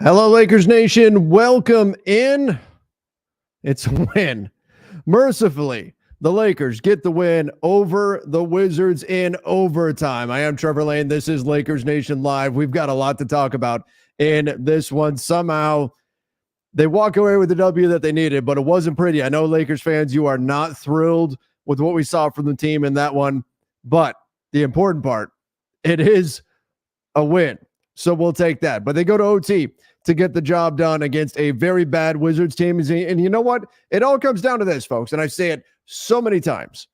Hello, Lakers Nation. Welcome in. It's a win. Mercifully, the Lakers get the win over the Wizards in overtime. I am Trevor Lane. This is Lakers Nation Live. We've got a lot to talk about in this one. Somehow, they walk away with the W that they needed, but it wasn't pretty. I know, Lakers fans, you are not thrilled with what we saw from the team in that one, but the important part, it is a win. So we'll take that. But they go to OT to get the job done against a very bad Wizards team. And you know what? It all comes down to this, folks. And I say it so many times.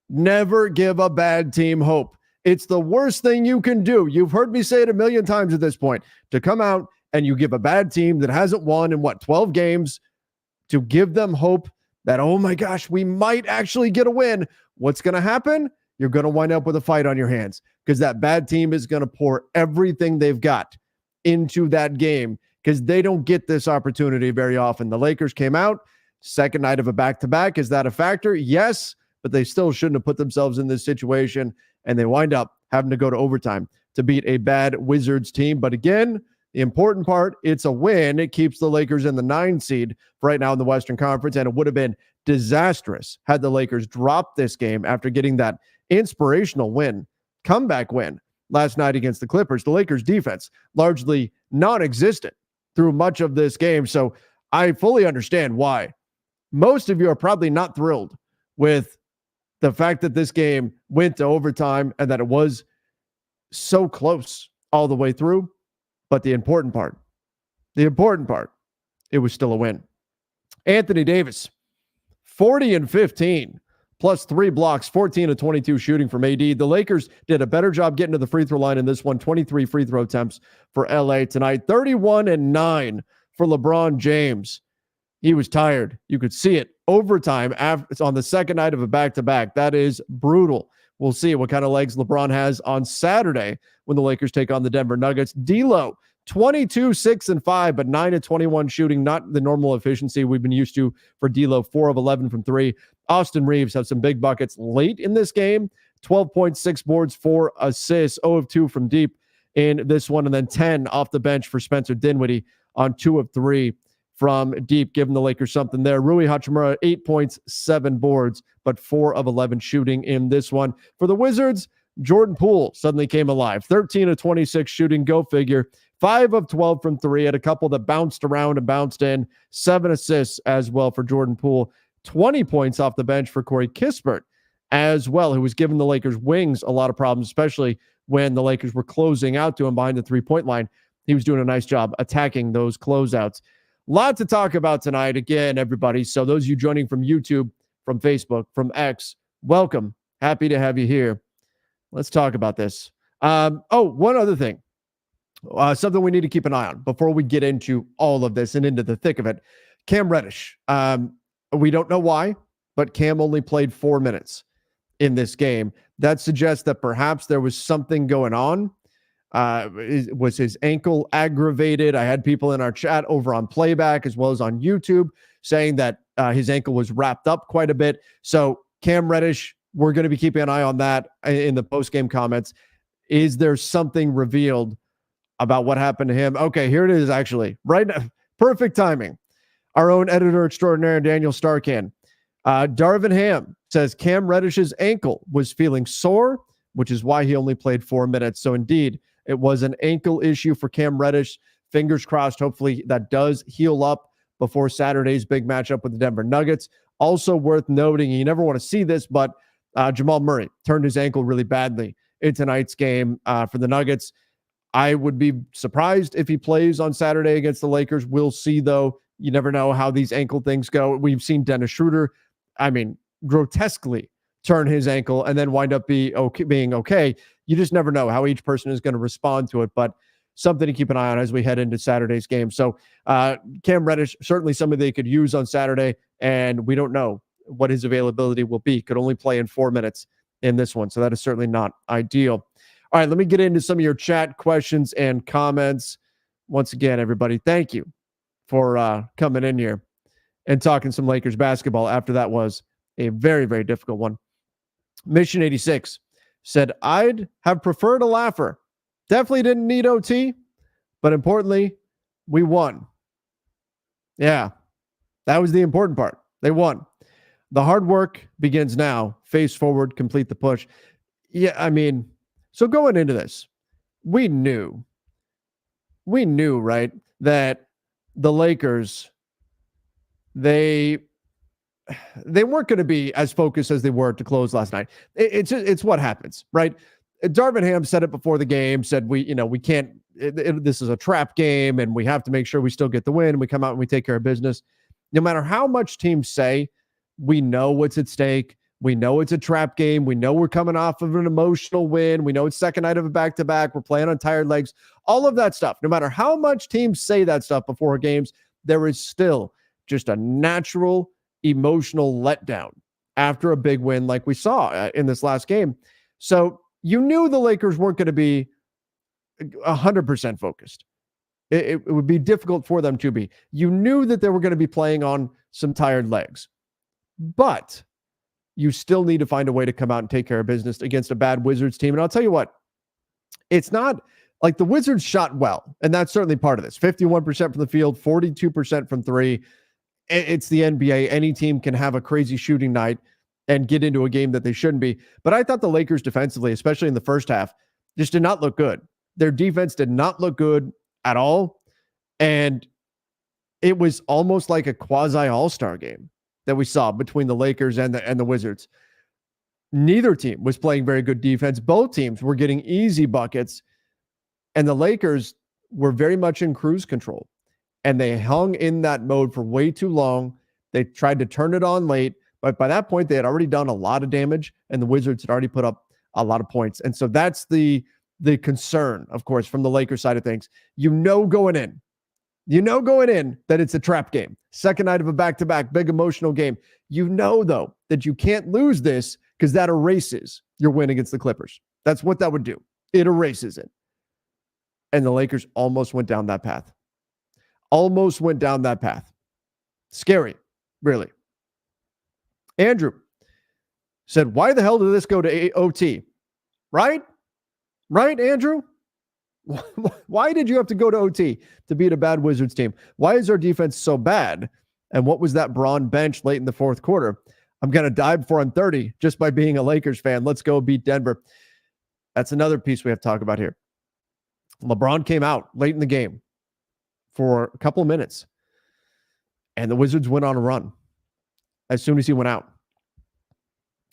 Never give a bad team hope. It's the worst thing you can do. You've heard me say it a million times at this point. To come out and you give a bad team that hasn't won in 12 games, to give them hope that, oh my gosh, we might actually get a win. What's going to happen? You're going to wind up with a fight on your hands because that bad team is going to pour everything they've got into that game because they don't get this opportunity very often. The Lakers came out, second night of a back-to-back. Is that a factor? Yes, but they still shouldn't have put themselves in this situation, and they wind up having to go to overtime to beat a bad Wizards team. But again, the important part, it's a win. It keeps the Lakers in the 9 seed right now in the Western Conference, and it would have been disastrous had the Lakers dropped this game after getting that inspirational win, comeback win last night against the Clippers. The Lakers defense largely non-existent through much of this game. So I fully understand why most of you are probably not thrilled with the fact that this game went to overtime and that it was so close all the way through. But the important part, it was still a win. Anthony Davis, 40 and 15. Plus 3 blocks, 14 of 22 shooting from AD. The Lakers did a better job getting to the free throw line in this one. 23 free throw attempts for LA tonight. 31 and 9 for LeBron James. He was tired. You could see it. Overtime. It's on the second night of a back-to-back. That is brutal. We'll see what kind of legs LeBron has on Saturday when the Lakers take on the Denver Nuggets. D'Lo, 22, 6 and 5, but 9 of 21 shooting, not the normal efficiency we've been used to for D'Lo. 4 of 11 from 3. Austin Reeves had some big buckets late in this game. 12.6 boards, 4 assists, 0 of 2 from deep in this one, and then 10 off the bench for Spencer Dinwiddie on 2 of 3 from deep, giving the Lakers something there. Rui Hachimura, 8 points, 7 boards, but 4 of 11 shooting in this one. For the Wizards, Jordan Poole suddenly came alive. 13 of 26 shooting, go figure. 5 of 12 from 3, had a couple that bounced around and bounced in. 7 assists as well for Jordan Poole. 20 points off the bench for Corey Kispert as well, who was giving the Lakers wings a lot of problems, especially when the Lakers were closing out to him behind the three-point line. He was doing a nice job attacking those closeouts. Lot to talk about tonight, again, everybody. So those of you joining from YouTube, from Facebook, from X, welcome. Happy to have you here. Let's talk about this. One other thing. Something we need to keep an eye on before we get into all of this and into the thick of it. Cam Reddish. We don't know why, but Cam only played 4 minutes in this game. That suggests that perhaps there was something going on. Was his ankle aggravated? I had people in our chat over on Playback as well as on YouTube saying that his ankle was wrapped up quite a bit. So Cam Reddish, we're going to be keeping an eye on that in the post-game comments. Is there something revealed about what happened to him? Okay, here it is actually. Right now, perfect timing. Our own editor extraordinaire, Daniel Starkan. Darvin Ham says Cam Reddish's ankle was feeling sore, which is why he only played 4 minutes. So indeed, it was an ankle issue for Cam Reddish. Fingers crossed, hopefully that does heal up before Saturday's big matchup with the Denver Nuggets. Also worth noting, you never want to see this, but Jamal Murray turned his ankle really badly in tonight's game for the Nuggets. I would be surprised if he plays on Saturday against the Lakers. We'll see, though. You never know how these ankle things go. We've seen Dennis Schroeder, grotesquely turn his ankle and then wind up being okay. You just never know how each person is going to respond to it, but something to keep an eye on as we head into Saturday's game. So Cam Reddish, certainly somebody they could use on Saturday, and we don't know what his availability will be. Could only play in 4 minutes in this one, so that is certainly not ideal. All right, let me get into some of your chat questions and comments. Once again, everybody, thank you for coming in here and talking some Lakers basketball after that was a very, very difficult one. Mission 86 said, I'd have preferred a laugher. Definitely didn't need OT, but importantly, We won. Yeah, that was the important part. They won. The hard work begins now. Face forward, complete the push. Yeah, I mean, so going into this, we knew, right, that the Lakers, they weren't going to be as focused as they were to close last night. It's what happens, right? Darvin Ham said it before the game, said we can't, this is a trap game and we have to make sure we still get the win. We come out and we take care of business. No matter how much teams say, we know what's at stake. We know it's a trap game. We know we're coming off of an emotional win. We know it's second night of a back-to-back. We're playing on tired legs. All of that stuff. No matter how much teams say that stuff before games, there is still just a natural emotional letdown after a big win like we saw in this last game. So you knew the Lakers weren't going to be 100% focused. It would be difficult for them to be. You knew that they were going to be playing on some tired legs. But you still need to find a way to come out and take care of business against a bad Wizards team. And I'll tell you what, it's not like the Wizards shot well, and that's certainly part of this. 51% from the field, 42% from three. It's the NBA. Any team can have a crazy shooting night and get into a game that they shouldn't be. But I thought the Lakers defensively, especially in the first half, just did not look good. Their defense did not look good at all. And it was almost like a quasi all-star game that we saw between the Lakers and the Wizards. Neither team was playing very good defense. Both teams were getting easy buckets, and the Lakers were very much in cruise control, and they hung in that mode for way too long. They tried to turn it on late, but by that point, they had already done a lot of damage, and the Wizards had already put up a lot of points. And so that's the concern, of course, from the Lakers side of things. Going in that it's a trap game. Second night of a back-to-back, big emotional game. Though, that you can't lose this because that erases your win against the Clippers. That's what that would do. It erases it. And the Lakers almost went down that path. Scary, really. Andrew said, why the hell did this go to OT? Right, Andrew? Why did you have to go to OT to beat a bad Wizards team? Why is our defense so bad? And what was that Braun bench late in the fourth quarter? I'm going to die before I'm 30 just by being a Lakers fan. Let's go beat Denver. That's another piece we have to talk about here. LeBron came out late in the game for a couple of minutes, and the Wizards went on a run as soon as he went out.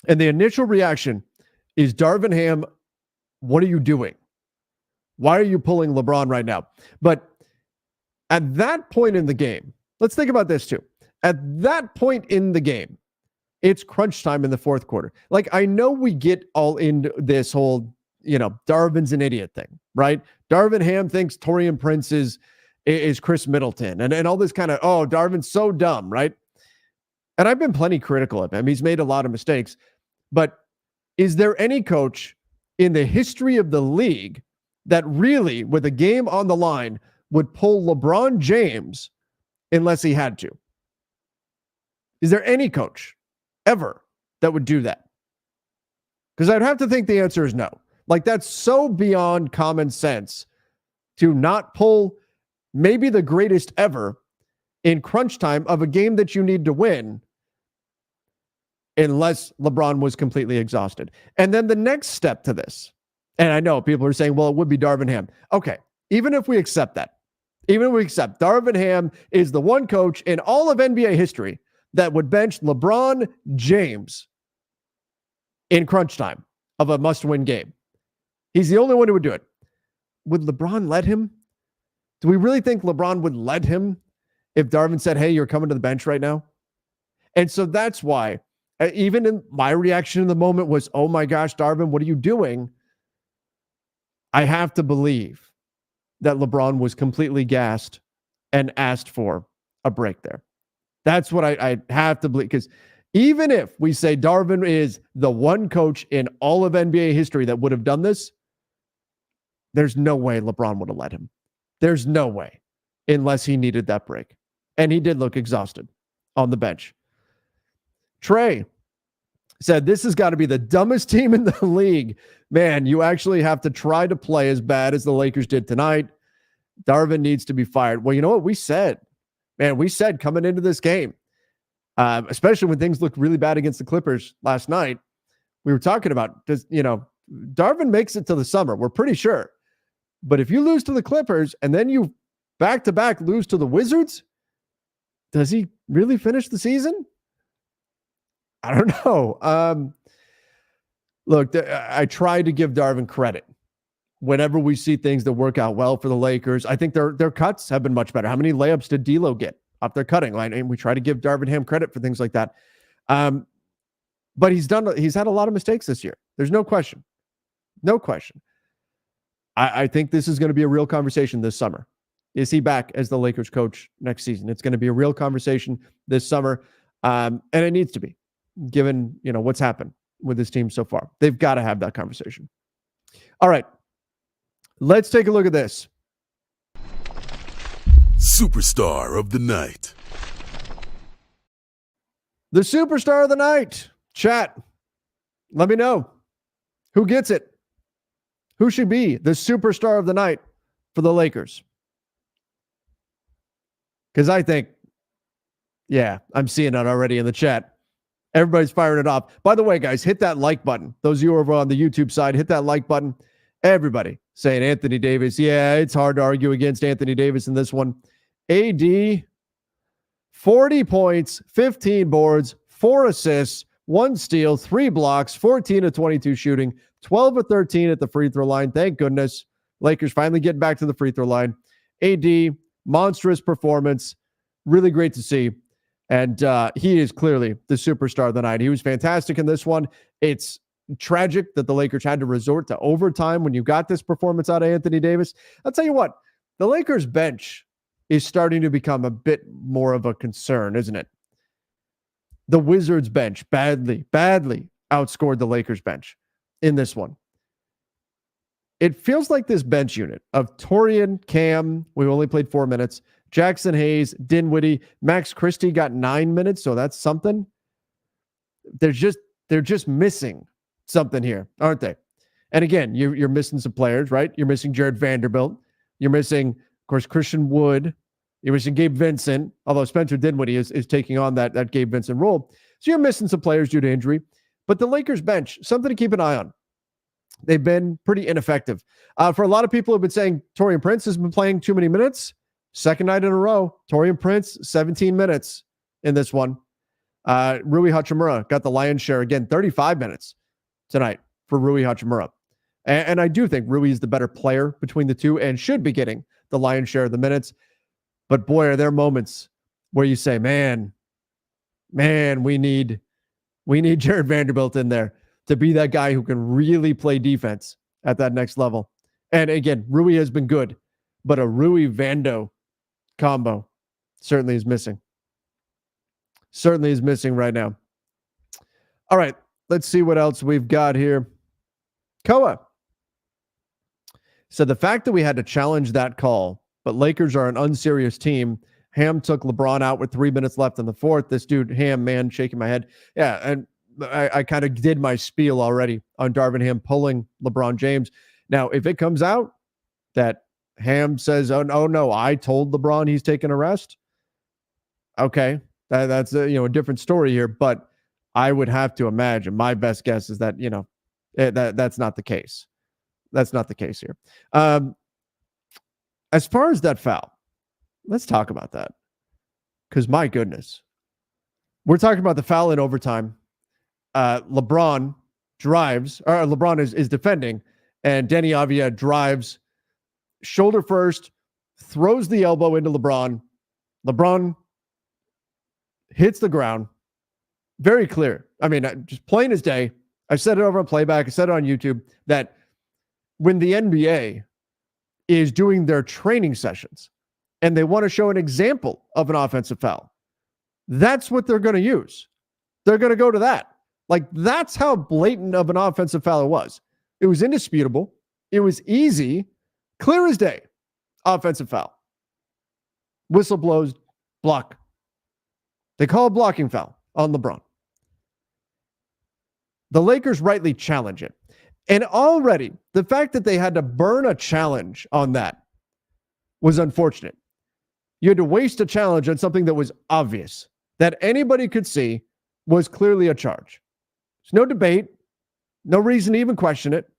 And the initial reaction is, Darvin Ham, what are you doing? Why are you pulling LeBron right now? But at that point in the game, let's think about this too. At that point in the game, it's crunch time in the fourth quarter. Like, I know we get all into this whole, Darvin's an idiot thing, right? Darvin Ham thinks Taurean Prince is Chris Middleton and all this kind of, Darvin's so dumb, right? And I've been plenty critical of him. He's made a lot of mistakes. But is there any coach in the history of the league that really, with a game on the line, would pull LeBron James unless he had to? Is there any coach ever that would do that? Because I'd have to think the answer is no. Like, that's so beyond common sense to not pull maybe the greatest ever in crunch time of a game that you need to win unless LeBron was completely exhausted. And then the next step to this, and I know people are saying, well, it would be Darvin Ham. Okay, even if we accept that, Darvin Ham is the one coach in all of NBA history that would bench LeBron James in crunch time of a must-win game. He's the only one who would do it. Would LeBron let him? Do we really think LeBron would let him if Darvin said, hey, you're coming to the bench right now? And so that's why, even in my reaction in the moment was, oh my gosh, Darvin, what are you doing? I have to believe that LeBron was completely gassed and asked for a break there. That's what I have to believe, because even if we say Darvin is the one coach in all of NBA history that would have done this, there's no way LeBron would have let him. There's no way, unless he needed that break. And he did look exhausted on the bench. Trey said, this has got to be the dumbest team in the league. Man, you actually have to try to play as bad as the Lakers did tonight. Darvin needs to be fired. Well, you know what we said? Man, we said coming into this game, especially when things looked really bad against the Clippers last night, we were talking about, Darvin makes it to the summer. We're pretty sure. But if you lose to the Clippers and then you back-to-back lose to the Wizards, does he really finish the season? I don't know. Look, I try to give Darvin credit whenever we see things that work out well for the Lakers. I think their cuts have been much better. How many layups did D'Lo get off their cutting line? And we try to give Darvin Ham credit for things like that. But he's had a lot of mistakes this year. There's no question. No question. I think this is going to be a real conversation this summer. Is he back as the Lakers coach next season? It's going to be a real conversation this summer. And it needs to be, given, what's happened with this team so far. They've got to have that conversation. All right. Let's take a look at this. Superstar of the night. The superstar of the night. Chat. Let me know. Who gets it? Who should be the superstar of the night for the Lakers? Because I think, I'm seeing it already in the chat. Everybody's firing it off. By the way, guys, hit that like button. Those of you over on the YouTube side, hit that like button. Everybody saying Anthony Davis. Yeah, it's hard to argue against Anthony Davis in this one. AD, 40 points, 15 boards, 4 assists, 1 steal, 3 blocks, 14 of 22 shooting, 12 of 13 at the free throw line. Thank goodness. Lakers finally getting back to the free throw line. AD, monstrous performance. Really great to see. And he is clearly the superstar of the night. He was fantastic in this one. It's tragic that the Lakers had to resort to overtime when you got this performance out of Anthony Davis. I'll tell you what, the Lakers bench is starting to become a bit more of a concern, isn't it? The Wizards bench badly outscored the Lakers bench in this one. It feels like this bench unit of Taurean, Cam, we only played 4 minutes, Jackson Hayes, Dinwiddie, Max Christie got 9 minutes, so that's something. They're just missing something here, aren't they? And again, you're missing some players, right? You're missing Jared Vanderbilt. You're missing, of course, Christian Wood. You're missing Gabe Vincent, although Spencer Dinwiddie is taking on that Gabe Vincent role. So you're missing some players due to injury. But the Lakers bench, something to keep an eye on. They've been pretty ineffective. For a lot of people who have been saying Taurean Prince has been playing too many minutes. Second night in a row, Taurean Prince, 17 minutes in this one. Rui Hachimura got the lion's share again, 35 minutes tonight for Rui Hachimura. And I do think Rui is the better player between the two and should be getting the lion's share of the minutes. But boy, are there moments where you say, man, we need Jared Vanderbilt in there to be that guy who can really play defense at that next level. And again, Rui has been good, but a Rui-Vando combo certainly is missing. Certainly is missing right now. All right, let's see what else we've got here. Koa. So the fact that we had to challenge that call, but Lakers are an unserious team. Ham took LeBron out with 3 minutes left in the fourth. This dude, Ham, man, shaking my head. Yeah, and I kind of did my spiel already on Darvin Ham pulling LeBron James. Now, if it comes out that Ham says, oh no, I told LeBron he's taking a rest. Okay, that's a different story here, but I would have to imagine, my best guess is that, that's not the case. That's not the case here. As far as that foul, let's talk about that. Because my goodness, we're talking about the foul in overtime. LeBron drives, or LeBron is defending, and Deni Avdija drives shoulder first, throws the elbow into LeBron. LeBron hits the ground. Very clear. I mean, just plain as day. I said it over on playback. I said it on YouTube that when the NBA is doing their training sessions and they want to show an example of an offensive foul, that's what they're going to use. They're going to go to that. Like, that's how blatant of an offensive foul it was. It was indisputable. It was easy, clear as day. Offensive foul. Whistle blows, block. They call a blocking foul on LeBron. The Lakers rightly challenge it. And already, the fact that they had to burn a challenge on that was unfortunate. You had to waste a challenge on something that was obvious, that anybody could see was clearly a charge. There's no debate, no reason to even question it.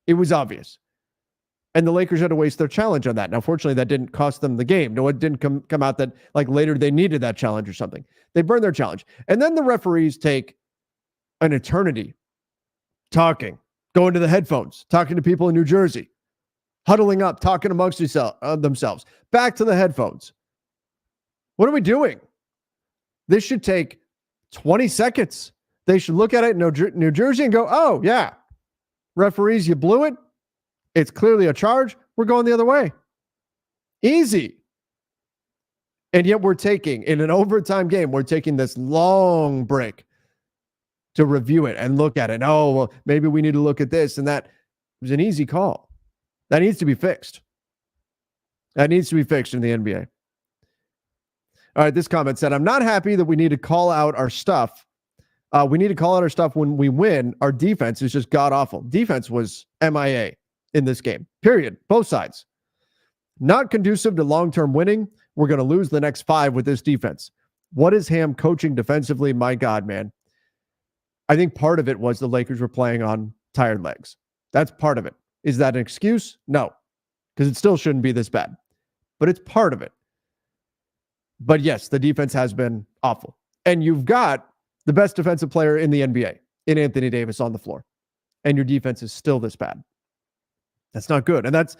It was obvious. And the Lakers had to waste their challenge on that. Now, fortunately, that didn't cost them the game. No, it didn't come out that like later they needed that challenge or something. They burned their challenge. And then the referees take an eternity talking, going to the headphones, talking to people in New Jersey, huddling up, talking amongst themselves, back to the headphones. What are we doing? This should take 20 seconds. They should look at it in New Jersey and go, oh, yeah, referees, you blew it. It's clearly a charge. We're going the other way. Easy. And yet we're taking, in an overtime game, we're taking this long break to review it and look at it. Oh, well, maybe we need to look at this and that. It was an easy call. That needs to be fixed. That needs to be fixed in the NBA. All right, this comment said, I'm not happy that we need to call out our stuff. We need to call out our stuff when we win. Our defense is just god-awful. Defense was MIA in this game, period. Both sides. Not conducive to long-term winning. We're going to lose the next 5 with this defense. What is Ham coaching defensively? My God, man. I think part of it was the Lakers were playing on tired legs. That's part of it. Is that an excuse? No, because it still shouldn't be this bad. But it's part of it. But yes, the defense has been awful. And you've got the best defensive player in the NBA in Anthony Davis on the floor. And your defense is still this bad. That's not good. And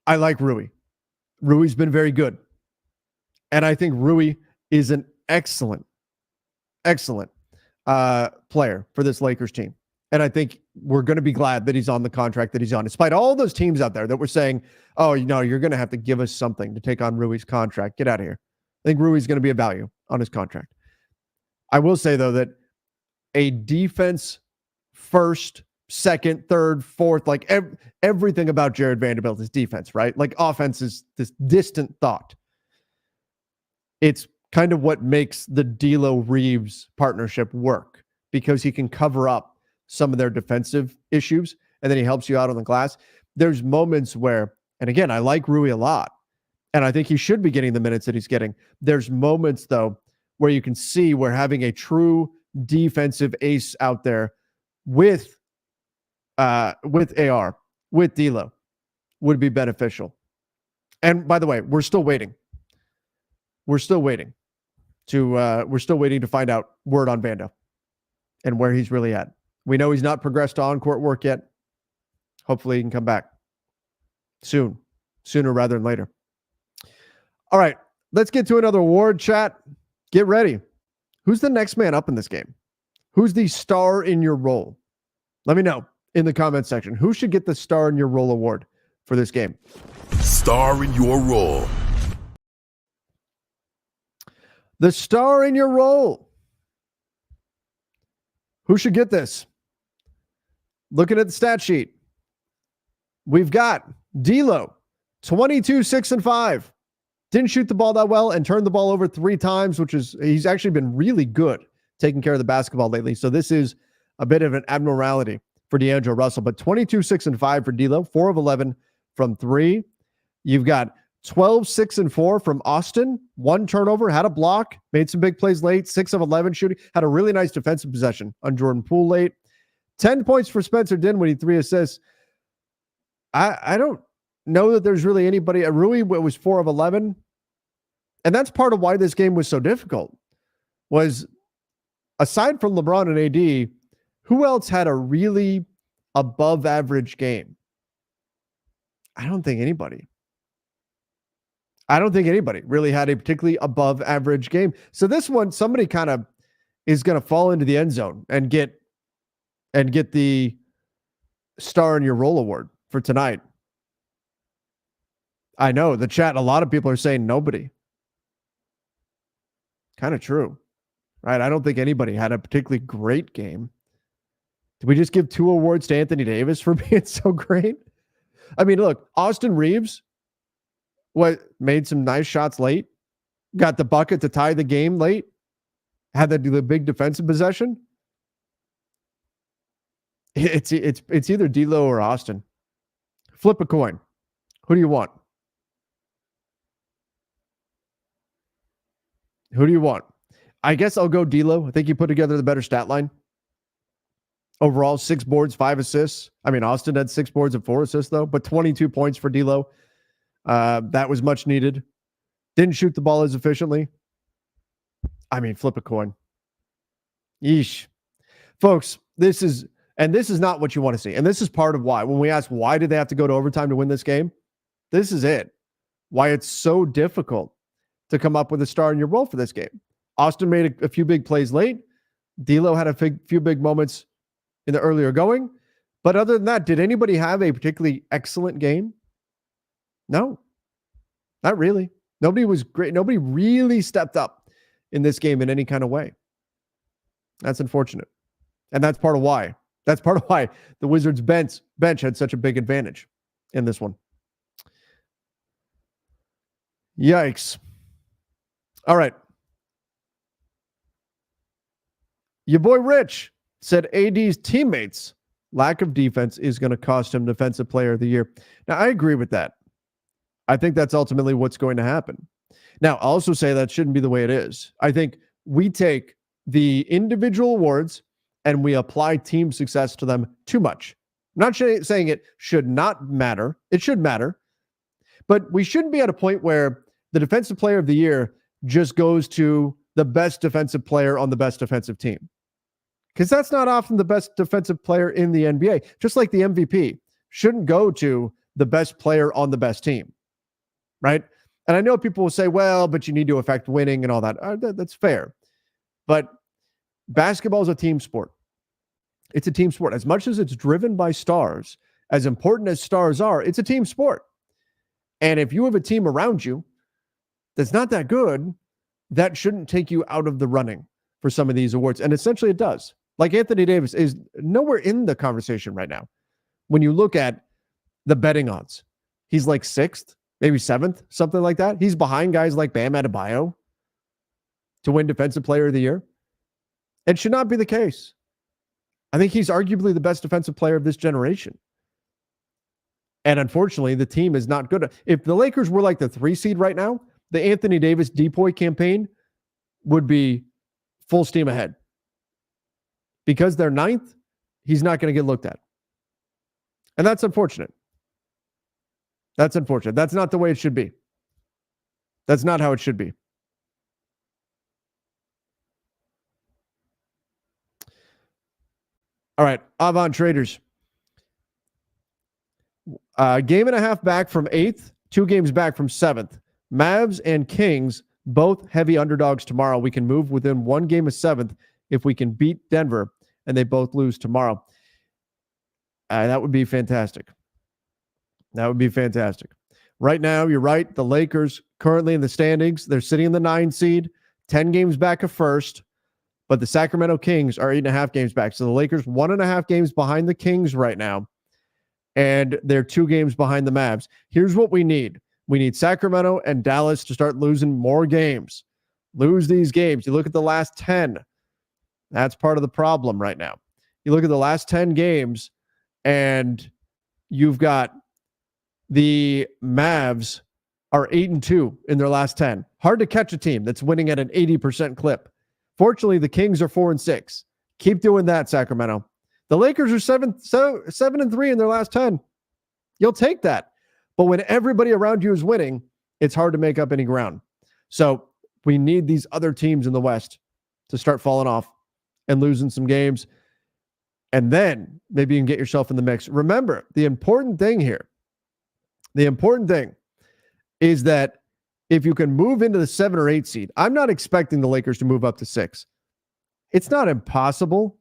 I like Rui. Rui's been very good. And I think Rui is an excellent player for this Lakers team. And I think we're going to be glad that he's on the contract that he's on, despite all those teams out there that were saying, oh, you're going to have to give us something to take on Rui's contract. Get out of here. I think Rui's going to be a value on his contract. I will say, though, that a defense first, second, third, fourth, like everything about Jared Vanderbilt is defense, right? Like offense is this distant thought. It's kind of what makes the D'Lo-Reeves partnership work, because he can cover up some of their defensive issues and then he helps you out on the glass. There's moments where, and again, I like Rui a lot, and I think he should be getting the minutes that he's getting. There's moments, though, where you can see where having a true defensive ace out there with AR, with D'Lo, would be beneficial. And by the way, we're still waiting. We're still waiting to find out word on Vando and where he's really at. We know he's not progressed to on-court work yet. Hopefully he can come back soon, sooner rather than later. All right, let's get to another award chat. Get ready. Who's the next man up in this game? Who's the star in your role? Let me know in the comment section. Who should get the star in your role award for this game? Star in your role. The star in your role. Who should get this? Looking at the stat sheet, we've got D'Lo, 22, 6, and 5. Didn't shoot the ball that well and turned the ball over 3 times, he's actually been really good taking care of the basketball lately. So this is a bit of an abnormality for D'Angelo Russell, but 22, 6, and 5 for D'Lo, 4 of 11 from 3. You've got 12, 6, and 4 from Austin. 1 turnover, had a block, made some big plays late, 6 of 11 shooting, had a really nice defensive possession on Jordan Poole late. 10 points for Spencer Dinwiddie, 3 assists. I don't know that there's really anybody. Rui was 4 of 11. And that's part of why this game was so difficult, was aside from LeBron and AD, who else had a really above average game? I don't think anybody really had a particularly above average game. So this one, somebody kind of is going to fall into the end zone and get the star in your role award for tonight. I know the chat, a lot of people are saying nobody. Kind of true, right? I don't think anybody had a particularly great game. Did we just give 2 awards to Anthony Davis for being so great? I mean, look, Austin Reeves made some nice shots late, got the bucket to tie the game late, had the big defensive possession. It's either D'Lo or Austin. Flip a coin. Who do you want? Who do you want? I guess I'll go D'Lo. I think he put together the better stat line. Overall, 6 boards, 5 assists. I mean, Austin had 6 boards and 4 assists, though, but 22 points for D'Lo. That was much needed. Didn't shoot the ball as efficiently. I mean, flip a coin. Yeesh. Folks, this is not what you want to see. And this is part of why. When we ask why did they have to go to overtime to win this game, this is it. Why it's so difficult to come up with a star in your role for this game. Austin made a few big plays late. D'Lo had a few big moments in the earlier going. But other than that, did anybody have a particularly excellent game? No, not really. Nobody was great. Nobody really stepped up in this game in any kind of way. That's unfortunate. And that's part of why. That's part of why the Wizards bench had such a big advantage in this one. Yikes. All right. Your boy Rich said AD's teammates' lack of defense is going to cost him Defensive Player of the Year. Now, I agree with that. I think that's ultimately what's going to happen. Now, I'll also say that shouldn't be the way it is. I think we take the individual awards and we apply team success to them too much. I'm not saying it should not matter. It should matter. But we shouldn't be at a point where the Defensive Player of the Year just goes to the best defensive player on the best defensive team. Because that's not often the best defensive player in the NBA. Just like the MVP shouldn't go to the best player on the best team, right? And I know people will say, well, but you need to affect winning and all that. That's fair. But basketball is a team sport. It's a team sport. As much as it's driven by stars, as important as stars are, it's a team sport. And if you have a team around you that's not that good, that shouldn't take you out of the running for some of these awards. And essentially it does. Like Anthony Davis is nowhere in the conversation right now. When you look at the betting odds, he's like 6th, maybe 7th, something like that. He's behind guys like Bam Adebayo to win Defensive Player of the Year. It should not be the case. I think he's arguably the best defensive player of this generation. And unfortunately, the team is not good. If the Lakers were like the 3 seed right now, the Anthony Davis Depoy campaign would be full steam ahead. Because they're 9th, he's not going to get looked at. And that's unfortunate. That's unfortunate. That's not the way it should be. That's not how it should be. All right, Avant Traders. Game and a half back from 8th, 2 games back from 7th. Mavs and Kings, both heavy underdogs tomorrow. We can move within 1 game of 7th if we can beat Denver and they both lose tomorrow. That would be fantastic. That would be fantastic. Right now, you're right. The Lakers currently in the standings, they're sitting in the 9 seed, 10 games back of first, but the Sacramento Kings are 8.5 games back. So the Lakers 1.5 games behind the Kings right now, and they're 2 games behind the Mavs. Here's what we need. We need Sacramento and Dallas to start losing more games. Lose these games. You look at the last 10. That's part of the problem right now. You look at the last 10 games, and you've got the Mavs are 8-2 in their last 10. Hard to catch a team that's winning at an 80% clip. Fortunately, the Kings are 4-6. Keep doing that, Sacramento. The Lakers are 7-3 in their last 10. You'll take that. But when everybody around you is winning, it's hard to make up any ground. So we need these other teams in the West to start falling off and losing some games. And then maybe you can get yourself in the mix. Remember, the important thing here, the important thing is that if you can move into the 7 or 8 seed, I'm not expecting the Lakers to move up to 6. It's not impossible,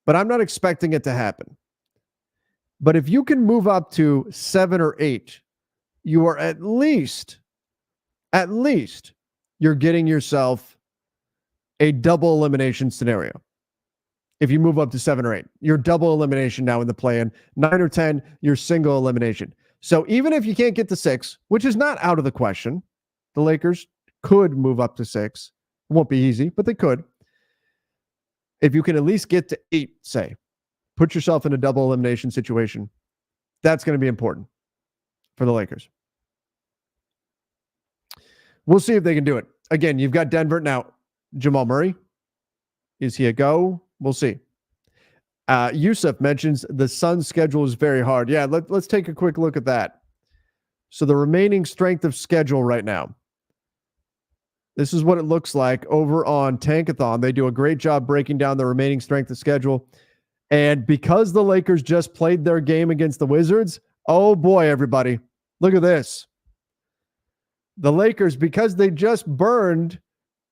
but I'm not expecting it to happen. But if you can move up to 7 or 8, you are at least, you're getting yourself a double elimination scenario. If you move up to 7 or 8, you're double elimination now in the play-in. 9 or 10, you're single elimination. So even if you can't get to 6, which is not out of the question, the Lakers could move up to 6. It won't be easy, but they could. If you can at least get to 8, say, put yourself in a double elimination situation, that's going to be important for the Lakers. We'll see if they can do it. again, you've got Denver. Now, Jamal Murray, is he a go? We'll see. Yusuf mentions the Suns' schedule is very hard. Yeah, let's take a quick look at that. So the remaining strength of schedule right now. This is what it looks like over on Tankathon. They do a great job breaking down the remaining strength of schedule. And because the Lakers just played their game against the Wizards, oh boy, everybody, look at this. The Lakers, because they just burned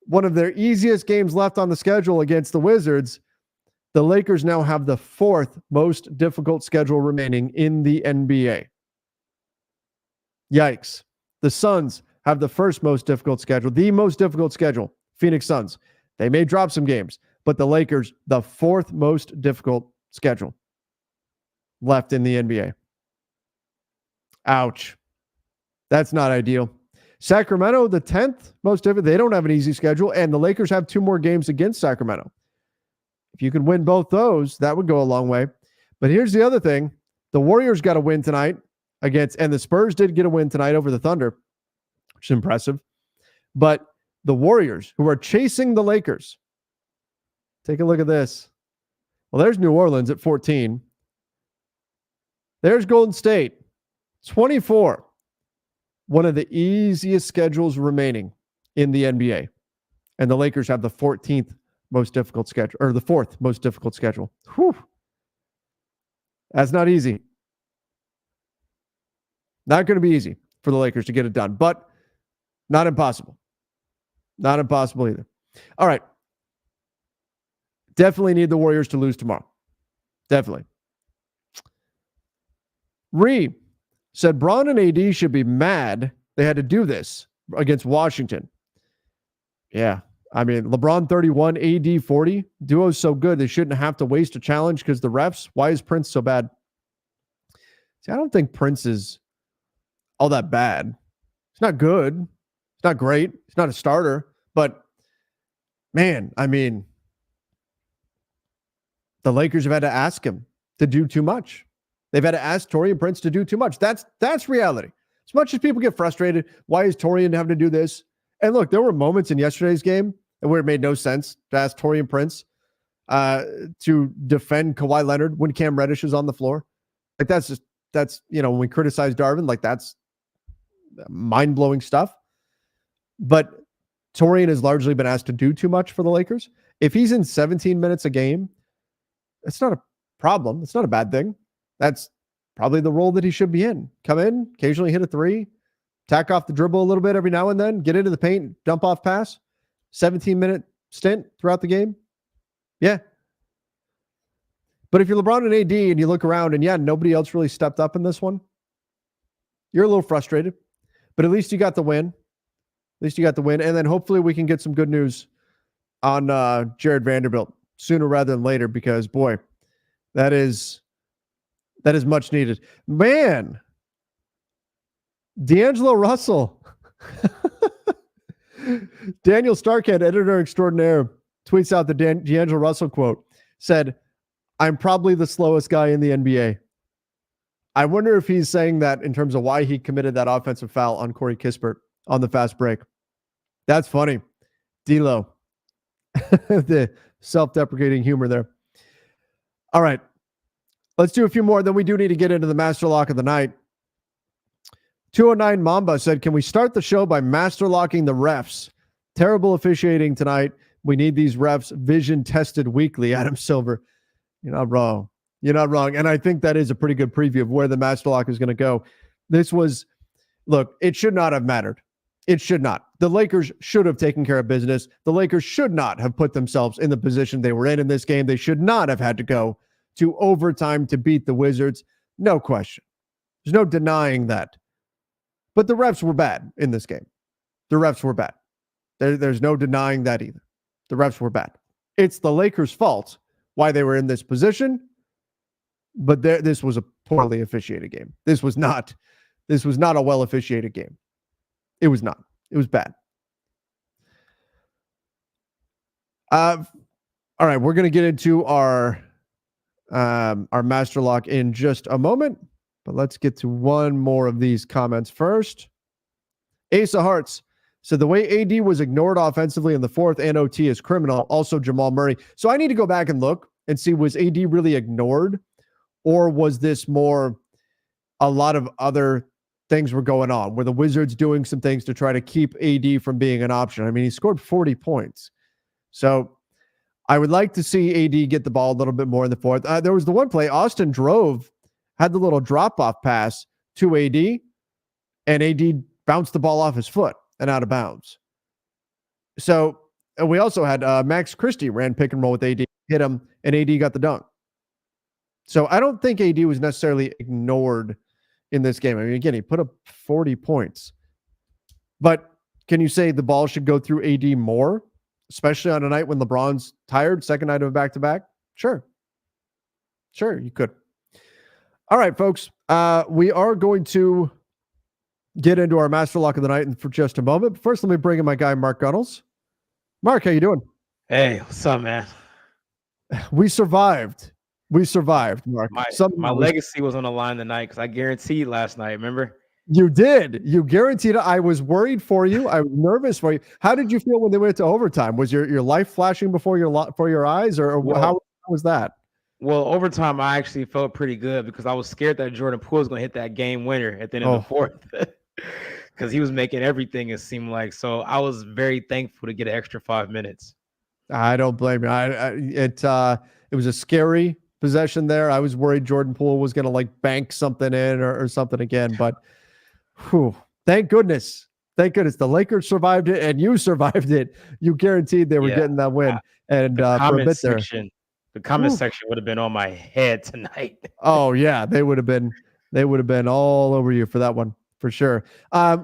one of their easiest games left on the schedule against the Wizards, the Lakers now have the fourth most difficult schedule remaining in the NBA. Yikes. The Suns have the first most difficult schedule, the most difficult schedule, Phoenix Suns. They may drop some games, but the Lakers, the fourth most difficult schedule left in the NBA. Ouch. That's not ideal. Sacramento, the 10th most difficult. They don't have an easy schedule, and the Lakers have 2 more games against Sacramento. If you could win both those, that would go a long way. But here's the other thing. The Warriors got a win tonight and the Spurs did get a win tonight over the Thunder, which is impressive. But the Warriors, who are chasing the Lakers, take a look at this. Well, there's New Orleans at 14. There's Golden State, 24. One of the easiest schedules remaining in the NBA. And the Lakers have the 14th most difficult schedule, or the 4th most difficult schedule. Whew. That's not easy. Not going to be easy for the Lakers to get it done, but not impossible. Not impossible either. All right. Definitely need the Warriors to lose tomorrow. Definitely. Ree said Bron and AD should be mad they had to do this against Washington. Yeah. I mean, LeBron 31, AD 40. Duo's so good they shouldn't have to waste a challenge because the refs. Why is Prince so bad? See, I don't think Prince is all that bad. It's not good. It's not great. It's not a starter. But, man, I mean, the Lakers have had to ask him to do too much. They've had to ask Taurean Prince to do too much. That's reality. As much as people get frustrated, why is Taurean having to do this? And look, there were moments in yesterday's game where it made no sense to ask Taurean Prince to defend Kawhi Leonard when Cam Reddish is on the floor. Like that's when we criticize Darvin, like that's mind-blowing stuff. But Taurean has largely been asked to do too much for the Lakers. If he's in 17 minutes a game, it's not a problem. It's not a bad thing. That's probably the role that he should be in. Come in, occasionally hit a 3, tack off the dribble a little bit every now and then, get into the paint, dump off pass, 17-minute stint throughout the game. Yeah. But if you're LeBron and AD and you look around and nobody else really stepped up in this one, you're a little frustrated. But at least you got the win. And then hopefully we can get some good news on Jared Vanderbilt sooner rather than later, because boy, that is much needed. Man, D'Angelo Russell. Daniel Starkhead, editor extraordinaire, tweets out the D'Angelo Russell quote, said, "I'm probably the slowest guy in the NBA." I wonder if he's saying that in terms of why he committed that offensive foul on Corey Kispert on the fast break. That's funny. D-Lo. The self-deprecating humor there. All right. Let's do a few more. Then we do need to get into the master lock of the night. 209 Mamba said, "Can we start the show by master locking the refs? Terrible officiating tonight. We need these refs vision tested weekly." Adam Silver. You're not wrong. And I think that is a pretty good preview of where the master lock is going to go. Look, it should not have mattered. It should not. The Lakers should have taken care of business. The Lakers should not have put themselves in the position they were in this game. They should not have had to go to overtime to beat the Wizards. No question. There's no denying that. But the refs were bad in this game. The refs were bad. There's no denying that either. The refs were bad. It's the Lakers' fault why they were in this position. But this was a poorly officiated game. This was not a well officiated game. It was not. It was bad. All right, we're going to get into our master lock in just a moment, but let's get to one more of these comments first. Ace of Hearts So the way AD was ignored offensively in the fourth and OT is criminal. Also Jamal Murray. So I need to go back and look and see, was AD really ignored, or was this more a lot of other things were going on? Were the Wizards doing some things to try to keep AD from being an option? I mean, he scored 40 points. So I would like to see AD get the ball a little bit more in the fourth. There was the one play, Austin had the little drop-off pass to AD, and AD bounced the ball off his foot and out of bounds. So we also had Max Christie ran pick and roll with AD, hit him, and AD got the dunk. So I don't think AD was necessarily ignored in this game. I mean, again, he put up 40 points. But can you say the ball should go through AD more, especially on a night when LeBron's tired, second night of a back-to-back? Sure, you could. All right, folks. We are going to get into our master lock of the night for just a moment. But first, let me bring in my guy, Mark Gunnels. Mark, how you doing? Hey, what's up, man? We survived, Mark. My legacy was on the line tonight because I guaranteed last night, remember? You did. You guaranteed it. I was worried for you. I was nervous for you. How did you feel when they went to overtime? Was your life flashing before your eyes, or how was that? Well, overtime, I actually felt pretty good because I was scared that Jordan Poole was going to hit that game winner at the end of the fourth because he was making everything, it seemed like. So I was very thankful to get an extra 5 minutes. I don't blame you. It was a scary possession there. I was worried Jordan Poole was going to like bank something in or something again, but thank goodness. The Lakers survived it and you survived it. You guaranteed they were getting that win. And for a bit there. The comment section would have been on my head tonight. Oh yeah, they would have been all over you for that one, for sure.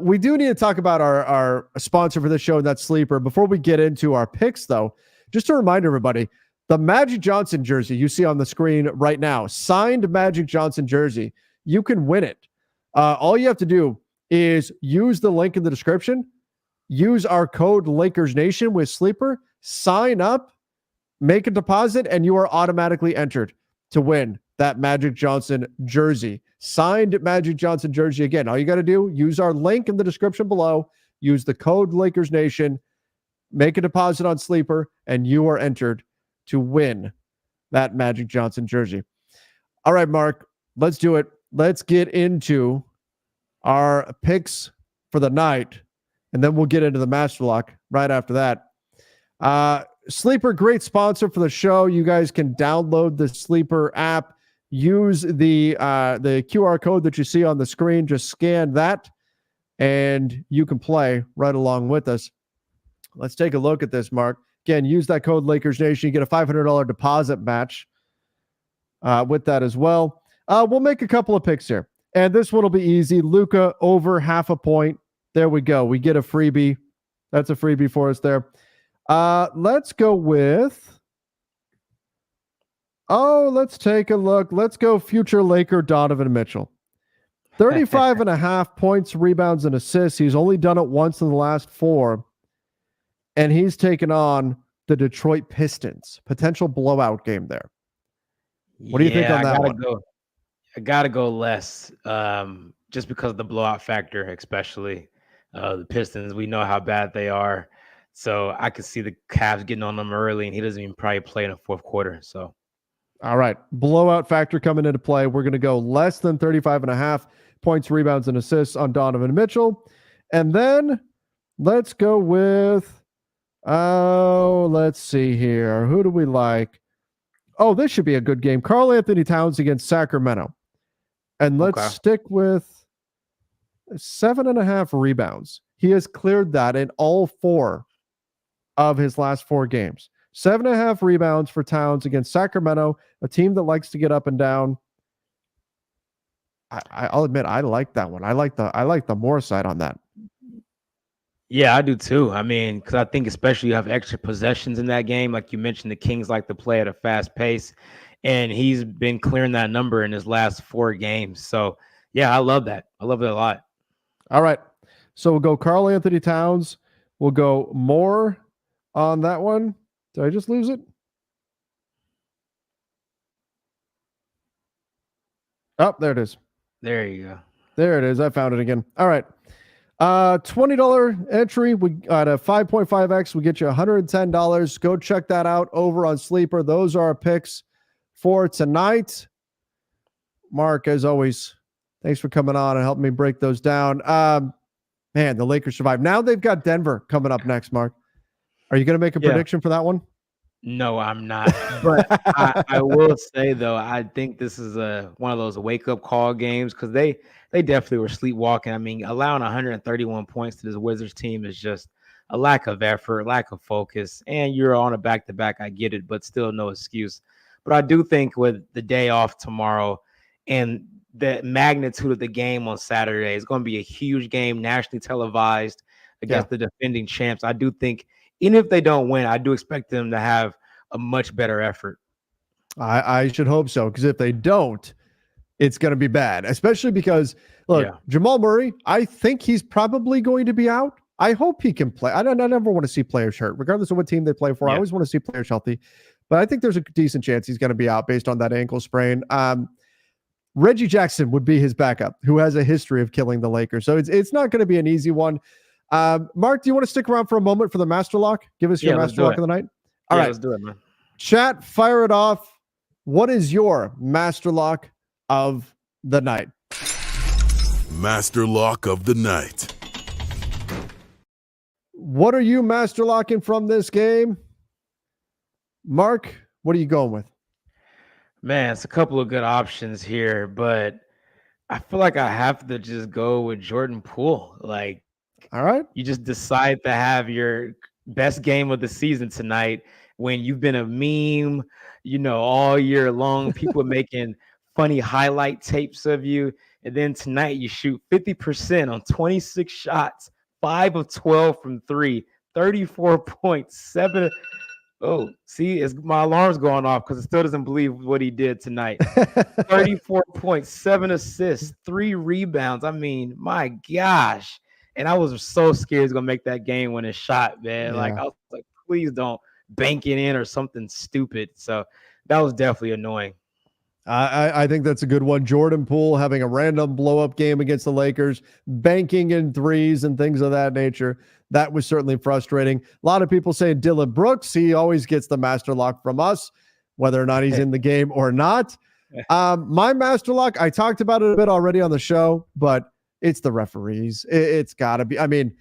We do need to talk about our sponsor for this show, and that's Sleeper. Before we get into our picks, though, just to remind everybody, the Magic Johnson jersey you see on the screen right now, signed Magic Johnson jersey, you can win it. All you have to do is use the link in the description, use our code LakersNation with Sleeper, sign up, make a deposit, and you are automatically entered to win that Magic Johnson jersey. Signed Magic Johnson jersey. Again, all you got to do, use our link in the description below, use the code LakersNation, make a deposit on Sleeper, and you are entered to win that Magic Johnson jersey. All right, Mark, let's do it. Let's get into our picks for the night, and then we'll get into the master lock right after that. Sleeper, great sponsor for the show. You guys can download the Sleeper app. Use the QR code that you see on the screen. Just scan that, and you can play right along with us. Let's take a look at this, Mark. Again, use that code LakersNation. You get a $500 deposit match with that as well. We'll make a couple of picks here, and this one will be easy. Luka over 0.5 point. There we go. We get a freebie. That's a freebie for us there. Let's go with, let's take a look. Let's go future Laker Donovan Mitchell. 35.5 points, rebounds, and assists. He's only done it once in the last 4. And he's taken on the Detroit Pistons. Potential blowout game there. What do you think on that one? I got to go less, just because of the blowout factor, especially the Pistons. We know how bad they are. So I could see the Cavs getting on them early, and he doesn't even probably play in the fourth quarter. So, all right, blowout factor coming into play. We're going to go less than 35.5 points, rebounds, and assists on Donovan Mitchell. And then let's go with, let's see here. Who do we like? Oh, this should be a good game. Karl Anthony Towns against Sacramento. And let's stick with 7.5 rebounds. He has cleared that in all 4 of his last 4 games. 7.5 rebounds for Towns against Sacramento, a team that likes to get up and down. I'll admit I like that one. I like the more side on that. Yeah, I do too. I mean, because I think especially you have extra possessions in that game. Like you mentioned, the Kings like to play at a fast pace, and he's been clearing that number in his last 4 games. So, yeah, I love that. I love it a lot. All right. So we'll go Karl Anthony Towns. We'll go more on that one. Did I just lose it? Oh, there it is. There you go. There it is. I found it again. All right. $20 entry. We at a 5.5x. We get you $110. Go check that out over on Sleeper. Those are our picks for tonight. Mark, as always, thanks for coming on and helping me break those down. Man, the Lakers survived. Now they've got Denver coming up next, Mark. Are you going to make a prediction for that one? No, I'm not. But I will say, though, I think this is one of those wake-up call games because they definitely were sleepwalking. I mean, allowing 131 points to this Wizards team is just a lack of effort, lack of focus, and you're on a back-to-back. I get it, but still no excuse. But I do think with the day off tomorrow and the magnitude of the game on Saturday, it's going to be a huge game, nationally televised against the defending champs. I do think even if they don't win, I do expect them to have a much better effort. I should hope so, because if they don't, it's going to be bad, especially because, look, Jamal Murray, I think he's probably going to be out. I hope he can play. I never want to see players hurt, regardless of what team they play for. I always want to see players healthy. But I think there's a decent chance he's going to be out based on that ankle sprain. Reggie Jackson would be his backup, who has a history of killing the Lakers. So it's not going to be an easy one. Mark, do you want to stick around for a moment for the Master Lock? Give us your Master Lock of the night. All right, let's do it, man. Chat, fire it off. What is your Master Lock of the night? Master Lock of the night. What are you Master Locking from this game? Mark, what are you going with? Man, it's a couple of good options here, but I feel like I have to just go with Jordan Poole. Like, all right, you just decide to have your best game of the season tonight when you've been a meme, all year long. People making funny highlight tapes of you. And then tonight you shoot 50% on 26 shots, 5 of 12 from 3, 34.7. Oh, see, my alarm's going off because it still doesn't believe what he did tonight. 34.7 assists, 3 rebounds. I mean, my gosh. And I was so scared he's going to make that game-winning shot, man. Like, I was like, please don't bank it in or something stupid. So that was definitely annoying. I think that's a good one. Jordan Poole having a random blow-up game against the Lakers, banking in threes and things of that nature. That was certainly frustrating. A lot of people saying Dylan Brooks, he always gets the Master Lock from us, whether or not he's in the game or not. My Master Lock, I talked about it a bit already on the show, but it's the referees. It's got to be. I mean,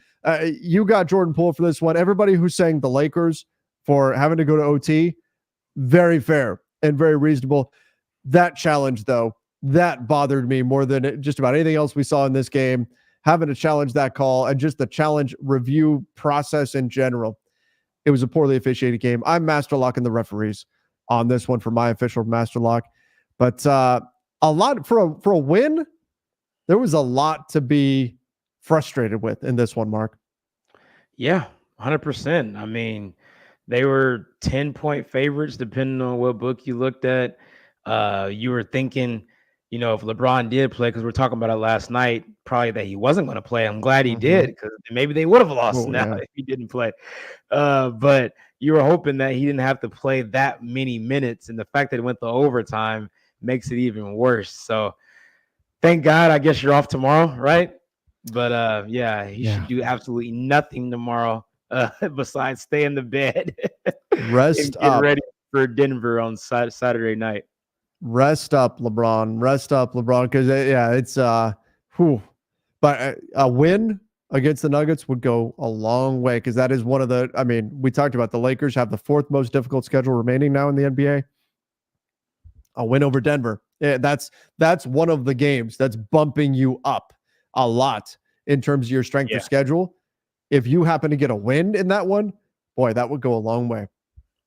you got Jordan Poole for this one. Everybody who's saying the Lakers for having to go to OT, very fair and very reasonable. That challenge, though, that bothered me more than just about anything else we saw in this game. Having to challenge that call and just the challenge review process in general. It was a poorly officiated game. I'm Master Locking the referees on this one for my official Master Lock. But a lot for a win, there was a lot to be frustrated with in this one, Mark. Yeah, 100%. I mean, they were 10-point favorites, depending on what book you looked at. You were thinking, if LeBron did play, because we were talking about it last night, probably that he wasn't going to play. I'm glad he did, because maybe they would have lost if he didn't play. But you were hoping that he didn't have to play that many minutes, and the fact that it went to overtime makes it even worse. So thank God, I guess you're off tomorrow, right? But he should do absolutely nothing tomorrow besides stay in the bed, rest and get up, ready for Denver on Saturday night. Rest up, LeBron. Rest up, LeBron. Because it's But a win against the Nuggets would go a long way, because that is one of the. I mean, we talked about the Lakers have the 4th most difficult schedule remaining now in the NBA. A win over Denver. Yeah, that's one of the games that's bumping you up a lot in terms of your strength of schedule. If you happen to get a win in that one, boy, that would go a long way.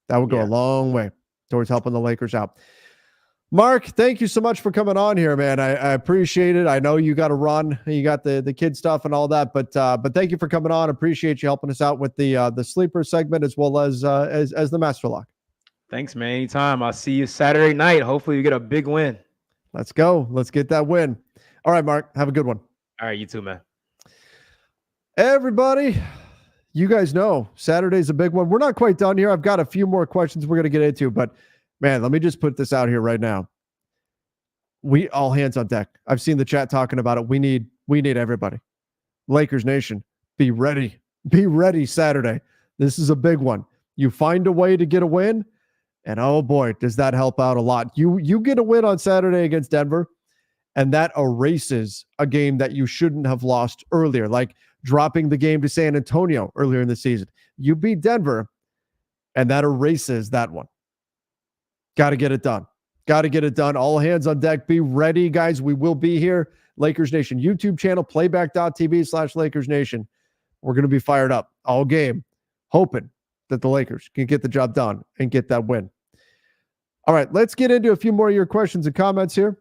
That would go a long way towards helping the Lakers out. Mark, thank you so much for coming on here, man. I appreciate it. I know you got to run, you got the kid stuff and all that, but thank you for coming on. Appreciate you helping us out with the sleeper segment as well as the Master Lock. Thanks, man. Anytime. I'll see you Saturday night. Hopefully you get a big win. Let's go. Let's get that win. All right, Mark. Have a good one. All right, you too, man. Everybody, you guys know Saturday's a big one. We're not quite done here. I've got a few more questions we're going to get into, but man, let me just put this out here right now. We all hands on deck. I've seen the chat talking about it. We need everybody. Lakers Nation, be ready. Be ready Saturday. This is a big one. You find a way to get a win, and oh boy, does that help out a lot. You get a win on Saturday against Denver, and that erases a game that you shouldn't have lost earlier, like dropping the game to San Antonio earlier in the season. You beat Denver, and that erases that one. Got to get it done. Got to get it done. All hands on deck. Be ready, guys. We will be here. Lakers Nation YouTube channel, playback.tv/Lakers Nation. We're going to be fired up all game, hoping that the Lakers can get the job done and get that win. All right, let's get into a few more of your questions and comments here.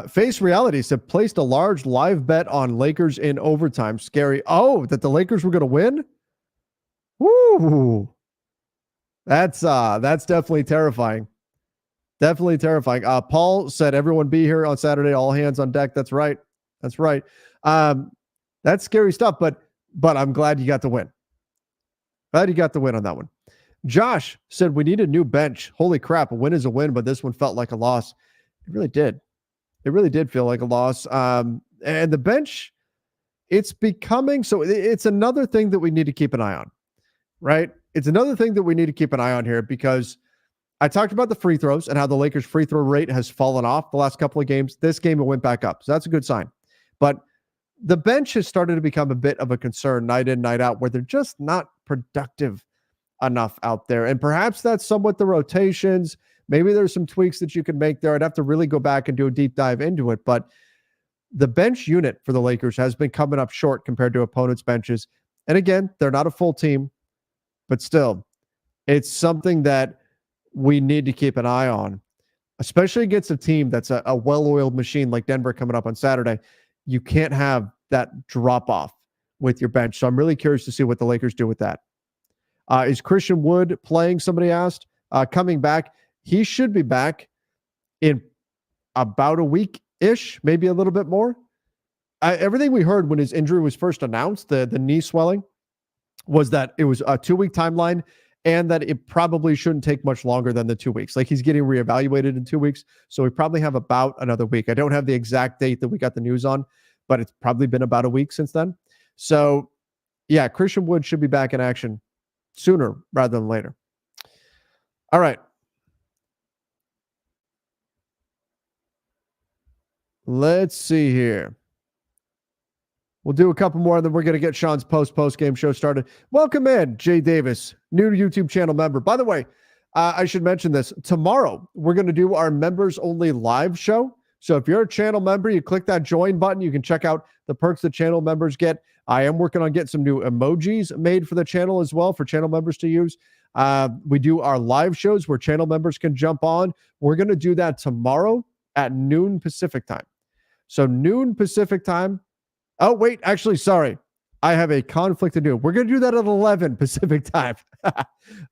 Face Reality said, placed a large live bet on Lakers in overtime. Scary. Oh, that the Lakers were going to win? Woo! That's definitely terrifying. Definitely terrifying. Paul said, everyone be here on Saturday, all hands on deck. That's right. That's right. That's scary stuff, but I'm glad you got the win. Glad you got the win on that one. Josh said, we need a new bench. Holy crap, a win is a win, but this one felt like a loss. It really did. It really did feel like a loss. And the bench, it's becoming, so it's another thing that we need to keep an eye on, right? It's another thing that we need to keep an eye on here, because I talked about the free throws and how the Lakers free throw rate has fallen off the last couple of games. This game, it went back up. So that's a good sign. But the bench has started to become a bit of a concern night in, night out, where they're just not productive enough out there. And perhaps that's somewhat the rotations. Maybe there's some tweaks that you can make there. I'd have to really go back and do a deep dive into it. But the bench unit for the Lakers has been coming up short compared to opponents' benches. And again, they're not a full team, but still, it's something that we need to keep an eye on, especially against a team that's a well-oiled machine like Denver coming up on Saturday. You can't have that drop-off with your bench. So I'm really curious to see what the Lakers do with that. Is Christian Wood playing? Somebody asked. Coming back. He should be back in about a week-ish, maybe a little bit more. Everything we heard when his injury was first announced, the knee swelling, was that it was a 2-week timeline and that it probably shouldn't take much longer than the 2 weeks. Like, he's getting reevaluated in 2 weeks. So we probably have about another week. I don't have the exact date that we got the news on, but it's probably been about a week since then. So yeah, Christian Wood should be back in action sooner rather than later. All right. Let's see here. We'll do a couple more, and then we're going to get Sean's post-game show started. Welcome in, Jay Davis, new YouTube channel member. By the way, I should mention this. Tomorrow, we're going to do our members-only live show. So if you're a channel member, you click that join button. You can check out the perks that channel members get. I am working on getting some new emojis made for the channel as well for channel members to use. We do our live shows where channel members can jump on. We're going to do that tomorrow at noon Pacific time. So noon Pacific time. Oh, wait, actually, sorry. I have a conflict to do. We're going to do that at 11 Pacific time.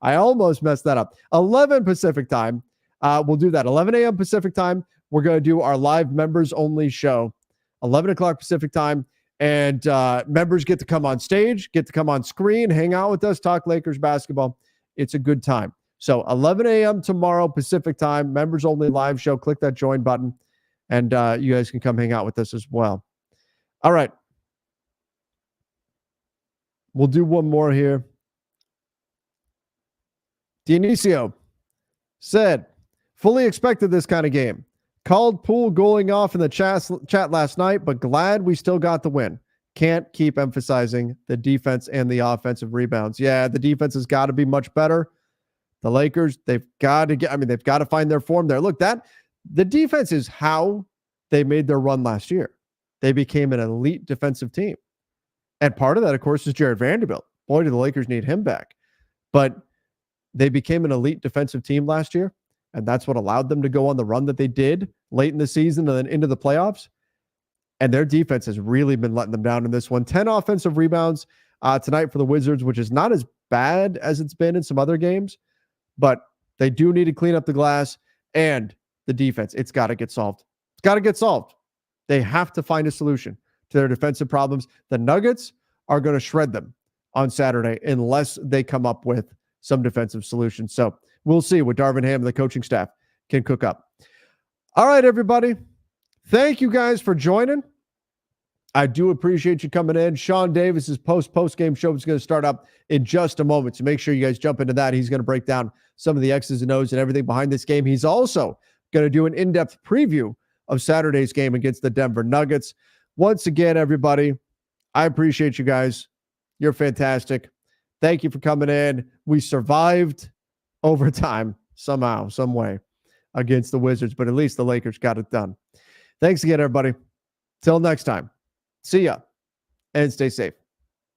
I almost messed that up. 11 Pacific time. We'll do that. 11 a.m. Pacific time. We're going to do our live members only show. 11 o'clock Pacific time. And members get to come on stage, get to come on screen, hang out with us, talk Lakers basketball. It's a good time. So 11 a.m. tomorrow Pacific time, members only live show. Click that join button, and you guys can come hang out with us as well. All right. We'll do one more here. Dionisio said, fully expected this kind of game. Called Poole going off in the chat last night, but glad we still got the win. Can't keep emphasizing the defense and the offensive rebounds. Yeah, the defense has got to be much better. The Lakers, they've got to find their form there. Look, the defense is how they made their run last year. They became an elite defensive team. And part of that, of course, is Jared Vanderbilt. Boy, do the Lakers need him back. But they became an elite defensive team last year, and that's what allowed them to go on the run that they did late in the season and then into the playoffs. And their defense has really been letting them down in this one. 10 offensive rebounds tonight for the Wizards, which is not as bad as it's been in some other games, but they do need to clean up the glass and the defense. It's got to get solved. It's got to get solved. They have to find a solution to their defensive problems. The Nuggets are going to shred them on Saturday unless they come up with some defensive solutions. So we'll see what Darvin Ham and the coaching staff can cook up. All right, everybody. Thank you guys for joining. I do appreciate you coming in. Sean Davis's post-game show is going to start up in just a moment. So make sure you guys jump into that. He's going to break down some of the X's and O's and everything behind this game. He's also going to do an in-depth preview of Saturday's game against the Denver Nuggets. Once again, everybody, I appreciate you guys. You're fantastic. Thank you for coming in. We survived overtime somehow, some way against the Wizards, but at least the Lakers got it done. Thanks again, everybody. Till next time. See ya and stay safe.